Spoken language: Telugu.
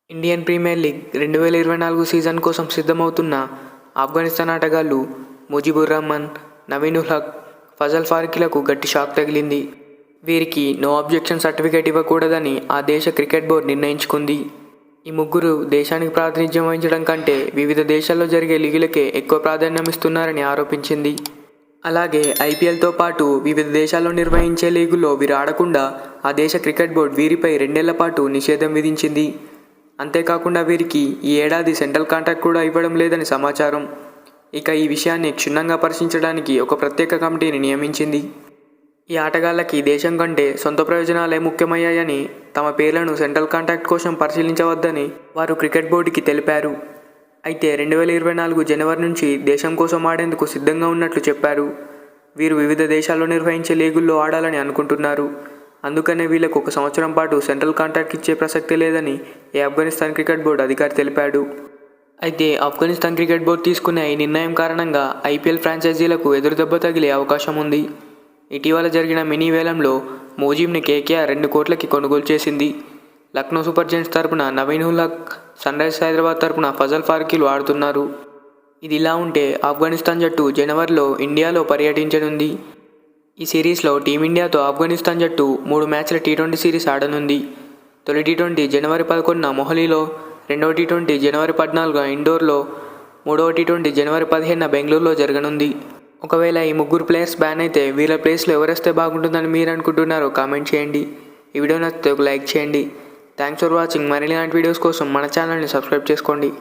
ఇండియన్ ప్రీమియర్ లీగ్ 2024 సీజన్ కోసం సిద్ధమవుతున్న ఆఫ్ఘనిస్తాన్ ఆటగాళ్లు ముజిబుర్ రహమాన్, నవీన్ ఉల్ హక్, ఫజల్ ఫారూఖీలకు గట్టి షాక్ తగిలింది. వీరికి నో అబ్జెక్షన్ సర్టిఫికేట్ ఇవ్వకూడదని ఆ దేశ క్రికెట్ బోర్డు నిర్ణయించుకుంది. ఈ ముగ్గురు దేశానికి ప్రాతినిధ్యం వహించడం కంటే వివిధ దేశాల్లో జరిగే లీగులకే ఎక్కువ ప్రాధాన్యమిస్తున్నారని ఆరోపించింది. అలాగే ఐపీఎల్తో పాటు వివిధ దేశాల్లో నిర్వహించే లీగుల్లో వీరు ఆడకుండా ఆ దేశ క్రికెట్ బోర్డు వీరిపై 2 ఏళ్ల పాటు నిషేధం విధించింది. అంతేకాకుండా వీరికి ఈ ఏడాది సెంట్రల్ కాంట్రాక్ట్ కూడా ఇవ్వడం లేదని సమాచారం. ఇక ఈ విషయాన్ని క్షుణ్ణంగా పరిశీలించడానికి ఒక ప్రత్యేక కమిటీని నియమించింది. ఈ ఆటగాళ్లకి దేశం కంటే సొంత ప్రయోజనాలే ముఖ్యమయ్యాయని, తమ పేర్లను సెంట్రల్ కాంట్రాక్ట్ కోసం పరిశీలించవద్దని వారు క్రికెట్ బోర్డుకి తెలిపారు. అయితే 2024 జనవరి నుంచి దేశం కోసం ఆడేందుకు సిద్ధంగా ఉన్నట్లు చెప్పారు. వీరు వివిధ దేశాల్లో నిర్వహించే లీగుల్లో ఆడాలని అనుకుంటున్నారు. అందుకనే వీళ్లకు 1 సంవత్సరం పాటు సెంట్రల్ కాంట్రాక్ట్ ఇచ్చే ప్రసక్తి లేదని ఆఫ్ఘనిస్తాన్ క్రికెట్ బోర్డు అధికారి తెలిపాడు. అయితే ఆఫ్ఘనిస్తాన్ క్రికెట్ బోర్డు తీసుకునే ఈ నిర్ణయం కారణంగా ఐపీఎల్ ఫ్రాంచైజీలకు ఎదురుదెబ్బ తగిలే అవకాశం ఉంది. ఇటీవల జరిగిన మినీ వేలంలో మోజీబ్ని కేకేఆర్ 2 కోట్లకి కొనుగోలు చేసింది. లక్నో సూపర్ జెయింట్స్ తరపున నవీన్ ఉల్ హక్, సన్రైజర్స్ హైదరాబాద్ తరపున ఫజల్ ఫారూఖీలు ఆడుతున్నారు. ఇది ఇలా ఉంటే ఆఫ్ఘనిస్తాన్ జట్టు జనవరిలో ఇండియాలో పర్యటించనుంది. ఈ సిరీస్లో టీమిండియాతో ఆఫ్ఘనిస్తాన్ జట్టు 3 మ్యాచ్ల టీ20 సిరీస్ ఆడనుంది. తొలి టీ20 జనవరి 11న మొహాలీలో, రెండవ టీ20 జనవరి 14న ఇండోర్లో, మూడవ టీ20 జనవరి 15న బెంగళూరులో జరగనుంది. ఒకవేళ ఈ ముగ్గురు ప్లేయర్స్ బ్యాన్ అయితే వీళ్ళ ప్లేస్లో ఎవరేస్తే బాగుంటుందని మీరు అనుకుంటున్నారో కామెంట్ చేయండి. ఈ వీడియో నచ్చితే ఒక లైక్ చేయండి. Thanks for watching. మరిన్ని ఇలాంటి వీడియోస్ కోసం మన ఛానల్ని సబ్స్క్రైబ్ చేసుకోండి.